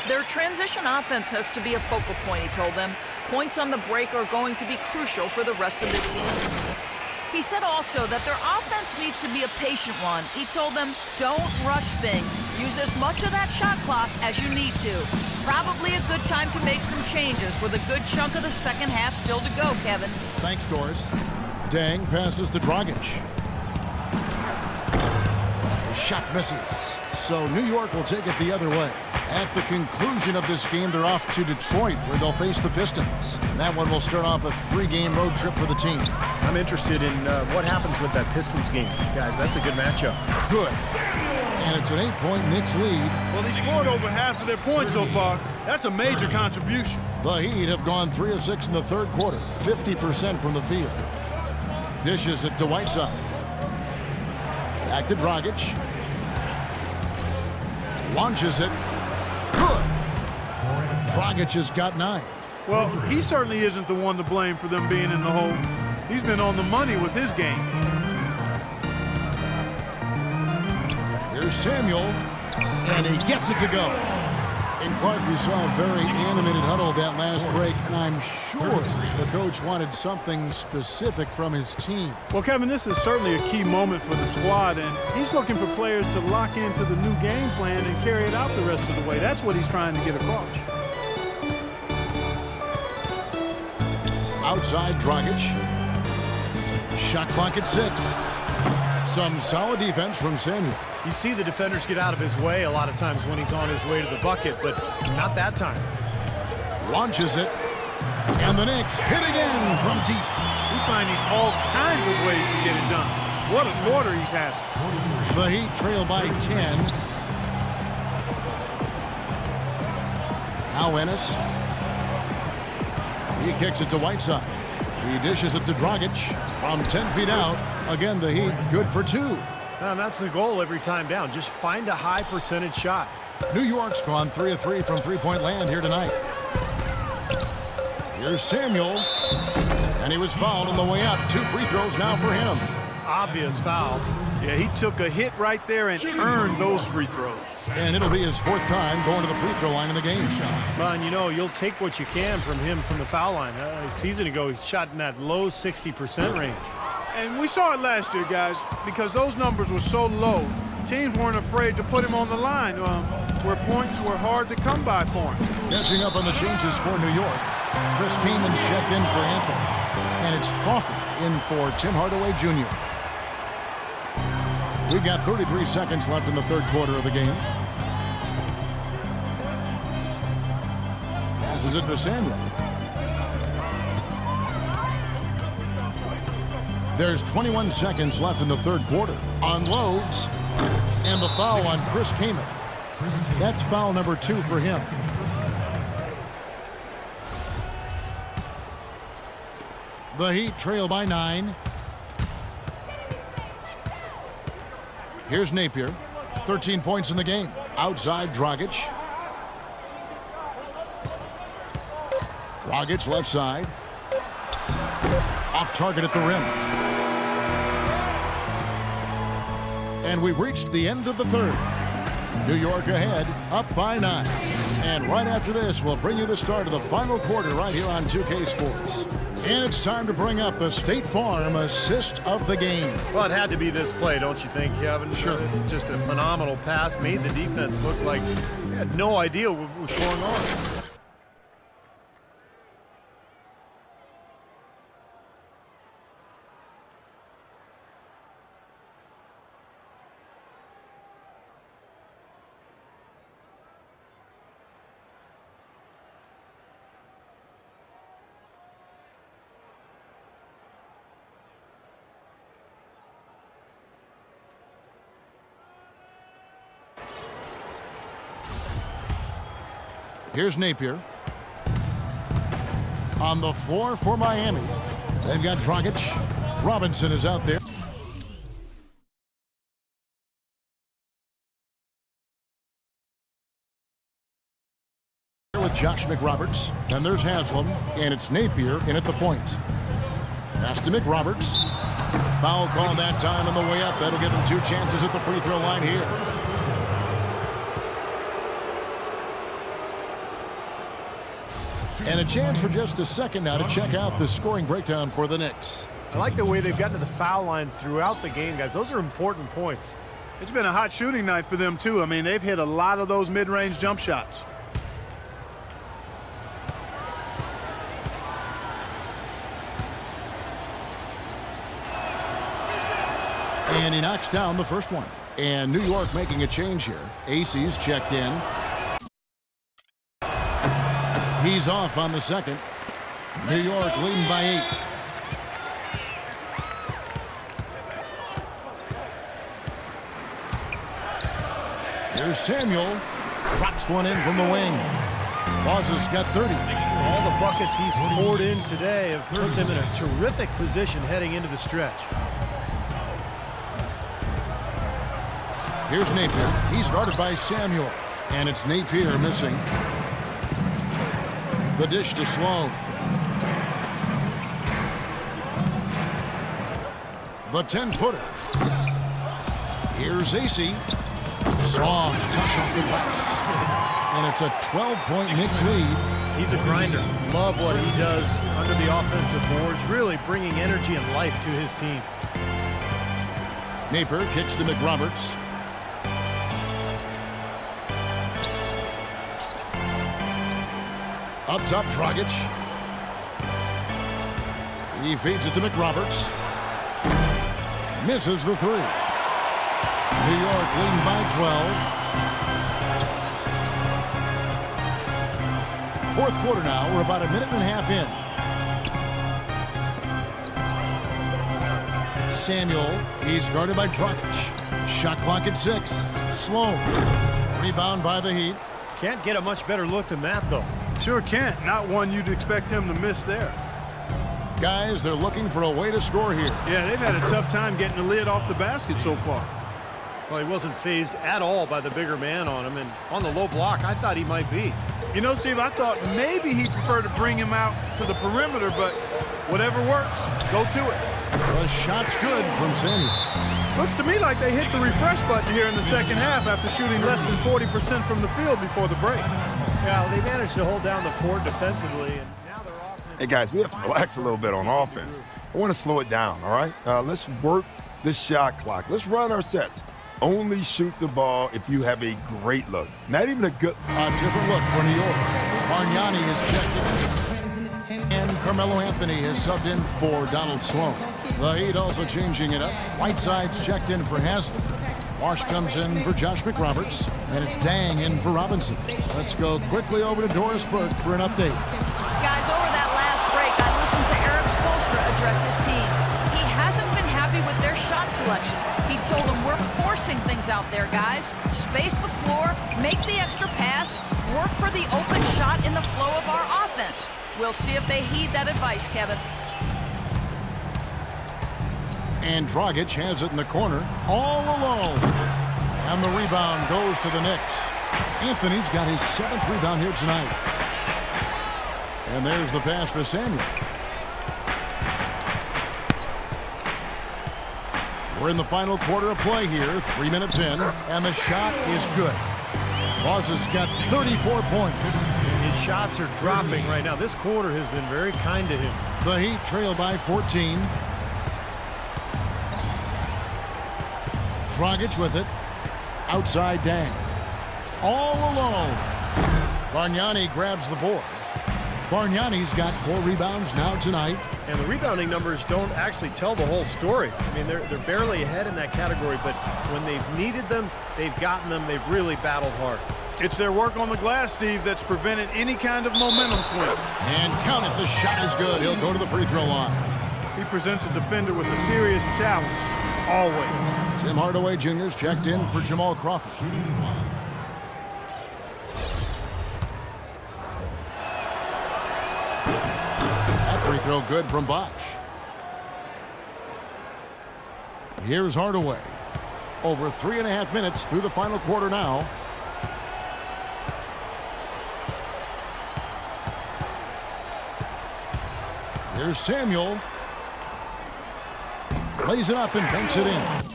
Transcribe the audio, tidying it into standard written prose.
Their transition offense has to be a focal point, he told them. Points on the break are going to be crucial for the rest of this game. He said also that their offense needs to be a patient one. He told them, don't rush things. Use as much of that shot clock as you need to. Probably a good time to make some changes with a good chunk of the second half still to go, Kevin. Thanks, Doris. Dang passes to Dragic. The shot misses. So New York will take it the other way. At the conclusion of this game, they're off to Detroit, where they'll face the Pistons. And that one will start off a 3-game road trip for the team. I'm interested in what happens with that Pistons game. Guys, that's a good matchup. Good. And it's an 8-point Knicks lead. Well, they scored over half of their points so far. That's a major contribution. The Heat have gone 3 of 6 in the third quarter, 50% from the field. Dishes it to Whiteside. Back to Dragic. Launches it. Good. Dragic has got 9. Well, he certainly isn't the one to blame for them being in the hole. He's been on the money with his game. Here's Samuel, and he gets it to go. And Clark, we saw a very animated huddle that last break, and I'm sure the coach wanted something specific from his team. Well, Kevin, this is certainly a key moment for the squad, and he's looking for players to lock into the new game plan and carry it out the rest of the way. That's what he's trying to get across. Outside Dragic. Shot clock at 6. Some solid defense from Samuel. You see the defenders get out of his way a lot of times when he's on his way to the bucket, but not that time. Launches it. And the Knicks hit again from deep. He's finding all kinds of ways to get it done. What a quarter he's had. The Heat trail by 10. Now Ennis. He kicks it to Whiteside. He dishes it to Dragic from 10 feet out. Again, the Heat good for 2. And that's the goal every time down. Just find a high percentage shot. New York's gone 3 of 3 from three-point land here tonight. Here's Samuel. And he was fouled on the way up. 2 free throws now for him. Obvious foul. Yeah, he took a hit right there and earned those free throws. And it'll be his 4th time going to the free throw line in the game. Well, and you know, you'll take what you can from him from the foul line. A season ago, he shot in that low 60% range. And we saw it last year, guys, because those numbers were so low. Teams weren't afraid to put him on the line where points were hard to come by for him. Catching up on the changes for New York. Chris Kamen's checked in for Anthony. And it's Crawford in for Tim Hardaway Jr. We've got 33 seconds left in the third quarter of the game. Passes it to Samuel. There's 21 seconds left in the third quarter. Unloads. And the foul on Chris Kaman. That's foul number 2 for him. The Heat trail by 9. Here's Napier. 13 points in the game. Outside Dragic. Dragic left side. Off target at the rim. And we've reached the end of the third. New York ahead, up by 9. And right after this, we'll bring you the start of the final quarter right here on 2K Sports. And it's time to bring up the State Farm assist of the game. Well, it had to be this play, don't you think, Kevin? Sure. This is just a phenomenal pass. Made the defense look like they had no idea what was going on. Here's Napier. On the floor for Miami. They've got Dragic. Robinson is out there. With Josh McRoberts. And there's Haslam. And it's Napier in at the point. Pass to McRoberts. Foul call that time on the way up. That'll give him 2 chances at the free throw line here. And a chance for just a second now to check out the scoring breakdown for the Knicks. I like the way they've gotten to the foul line throughout the game, guys. Those are important points. It's been a hot shooting night for them, too. I mean, they've hit a lot of those mid-range jump shots. And he knocks down the first one. And New York making a change here. AC's checked in. He's off on the second. New York leading by 8. Here's Samuel. Drops one in from the wing. Boss has got 30. All the buckets he's poured in today have put them in a terrific position heading into the stretch. Here's Napier. He's guarded by Samuel. And it's Napier missing. The dish to Sloan. The 10-footer. Here's AC. Strong touch off the glass. And it's a 12-point Knicks lead. He's a grinder. Love what he does under the offensive boards, really bringing energy and life to his team. Napier kicks to McRoberts. Up top, Dragic. He feeds it to McRoberts. Misses the three. New York leading by 12. Fourth quarter now. We're about a minute and a half in. Samuel. He's guarded by Dragic. Shot clock at 6. Sloan. Rebound by the Heat. Can't get a much better look than that, though. Sure can't. Not one you'd expect him to miss there. Guys, they're looking for a way to score here. Yeah, they've had a tough time getting the lid off the basket so far. Well, he wasn't phased at all by the bigger man on him, and on the low block, I thought he might be. You know, Steve, I thought maybe he'd prefer to bring him out to the perimeter, but whatever works, go to it. The shot's good from Samuel. Looks to me like they hit the refresh button here in the second half after shooting less than 40% from the field before the break. Yeah, they managed to hold down the fort defensively, and now they're off. Hey, guys, we have to relax a little bit on offense. I want to slow it down, all right? Let's work this shot clock. Let's run our sets. Only shoot the ball if you have a great look. Not even a good... A different look for New York. Bargnani is checked in. And Carmelo Anthony has subbed in for Donald Sloan. The Heat also changing it up. Whiteside's checked in for Haslem. Wash comes in for Josh McRoberts. And it's Dang in for Robinson. Let's go quickly over to Doris Burke for an update. Guys, over that last break, I listened to Eric Spoelstra address his team. He hasn't been happy with their shot selection. He told them, we're forcing things out there, guys. Space the floor, make the extra pass, work for the open shot in the flow of our offense. We'll see if they heed that advice, Kevin. And Dragic has it in the corner, all alone. And the rebound goes to the Knicks. Anthony's got his 7th rebound here tonight. And there's the pass to Samuel. We're in the final quarter of play here, 3 minutes in, and the shot is good. Boss has got 34 points. And his shots are dropping right now. This quarter has been very kind to him. The Heat trail by 14. Dragic with it. Outside Dang. All alone. Bargnani grabs the board. Bargnani's got 4 rebounds now tonight. And the rebounding numbers don't actually tell the whole story. I mean, they're barely ahead in that category, but when they've needed them, they've gotten them. They've really battled hard. It's their work on the glass, Steve, that's prevented any kind of momentum swing. And count it, the shot is good. He'll go to the free throw line. He presents a defender with a serious challenge, always. Tim Hardaway Jr.'s checked in for Jamal Crawford. That free throw good from Bosch. Here's Hardaway. Over 3.5 minutes through the final quarter now. Here's Samuel. Lays it up and banks it in.